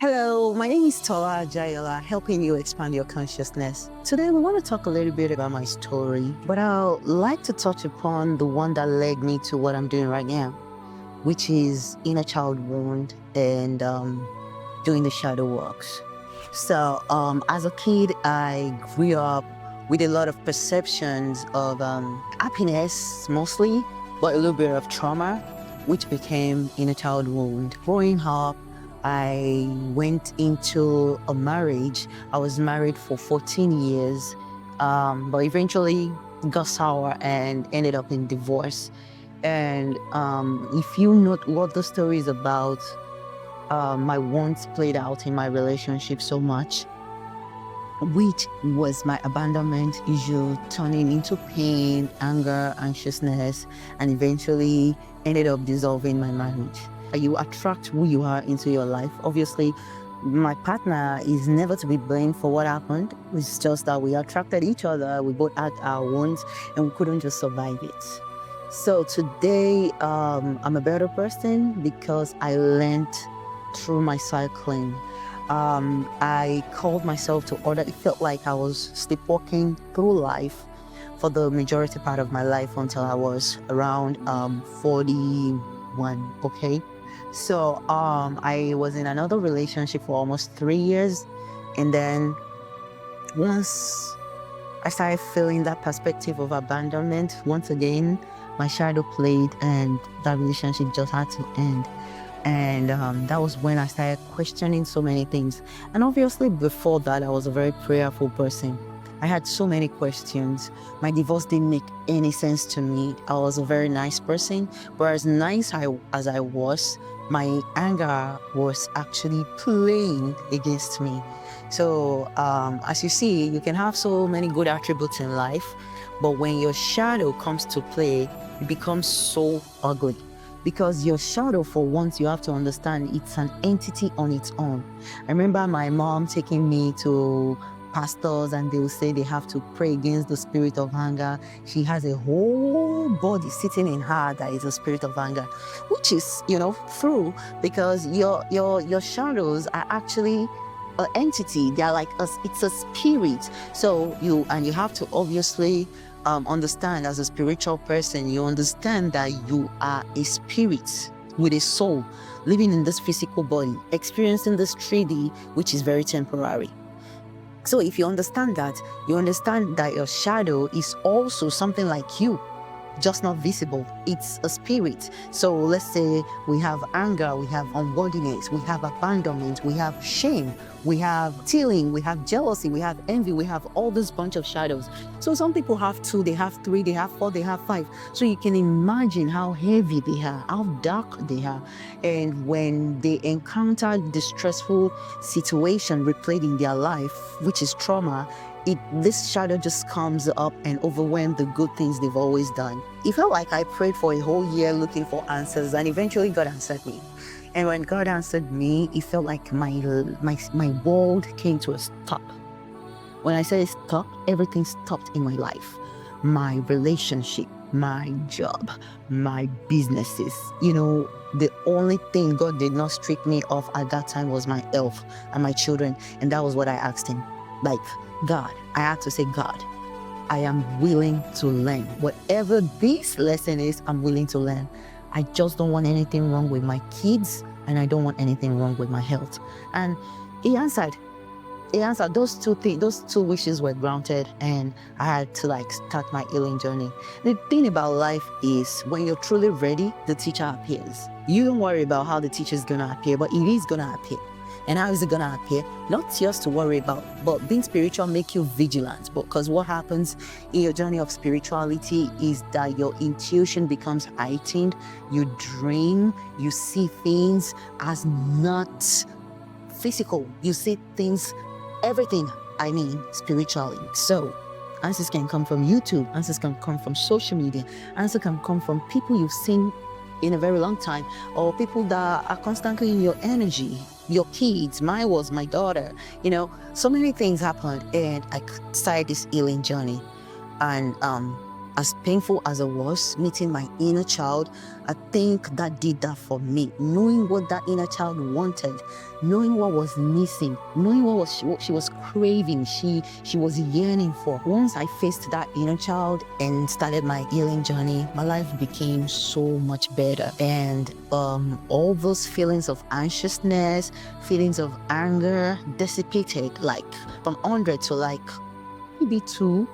Hello, my name is Tola Jayola, helping you expand your consciousness. Today, we want to talk a little bit about my story, but I'd like to touch upon the one that led me to what I'm doing right now, which is inner child wound and doing the shadow works. So, as a kid, I grew up with a lot of perceptions of happiness mostly, but a little bit of trauma, which became inner child wound. Growing up, I went into a marriage. I was married for 14 years, but eventually got sour and ended up in divorce. And if you know what the story is about, my wants played out in my relationship so much, which was my abandonment issue turning into pain, anger, anxiousness, and eventually ended up dissolving my marriage. You attract who you are into your life. Obviously, my partner is never to be blamed for what happened. It's just that we attracted each other. We both had our wounds and we couldn't just survive it. So today, I'm a better person because I learned through my cycling. I called myself to order. It felt like I was sleepwalking through life for the majority part of my life until I was around 41. Okay, so I was in another relationship for almost 3 years, and then once I started feeling that perspective of abandonment once again, my shadow played, and that relationship just had to end. And that was when I started questioning so many things. And obviously, before that, I was a very prayerful person. I had so many questions. My divorce didn't make any sense to me. I was a very nice person, but as nice as I was, my anger was actually playing against me. So, as you see, you can have so many good attributes in life, but when your shadow comes to play, it becomes so ugly. Because your shadow, for once, you have to understand it's an entity on its own. I remember my mom taking me to pastors and they will say they have to pray against the spirit of anger. She has a whole body sitting in her that is a spirit of anger, which is, true, because your shadows are actually an entity. They are like it's a spirit. So you have to obviously understand, as a spiritual person, you understand that you are a spirit with a soul living in this physical body, experiencing this 3D, which is very temporary. So if you understand that, your shadow is also something like you, just not visible. It's a spirit. So let's say we have anger, we have unworthiness, we have abandonment, we have shame, we have stealing, we have jealousy, we have envy, we have all this bunch of shadows. So some people have 2, they have 3, they have 4, they have 5. So you can imagine how heavy they are, how dark they are. And when they encounter the stressful situation replayed in their life, which is trauma, this shadow just comes up and overwhelms the good things they've always done. It felt like I prayed for a whole year looking for answers, and eventually God answered me. And when God answered me, it felt like my world came to a stop. When I say stop, everything stopped in my life. My relationship, my job, my businesses. The only thing God did not strip me of at that time was my health and my children. And that was what I asked Him. Like, God, I had to say, God, I am willing to learn. Whatever this lesson is, I'm willing to learn. I just don't want anything wrong with my kids, and I don't want anything wrong with my health. And He answered. Those two things, those 2 wishes were granted, and I had to start my healing journey. The thing about life is, when you're truly ready, the teacher appears. You don't worry about how the teacher is gonna appear, but it is gonna appear. And how is it gonna appear? Not yours to worry about, but being spiritual make you vigilant. Because what happens in your journey of spirituality is that your intuition becomes heightened. You dream, you see things as not physical. You see things, everything, spiritually. So answers can come from YouTube, answers can come from social media, answers can come from people you've seen in a very long time, or people that are constantly in your energy, your kids. Mine was my daughter. So many things happened, and I started this healing journey. And as painful as it was, meeting my inner child, I think that did that for me. Knowing what that inner child wanted, knowing what was missing, knowing what she was craving, she was yearning for. Once I faced that inner child and started my healing journey, my life became so much better. And all those feelings of anxiousness, feelings of anger dissipated, like from 100 to like maybe 2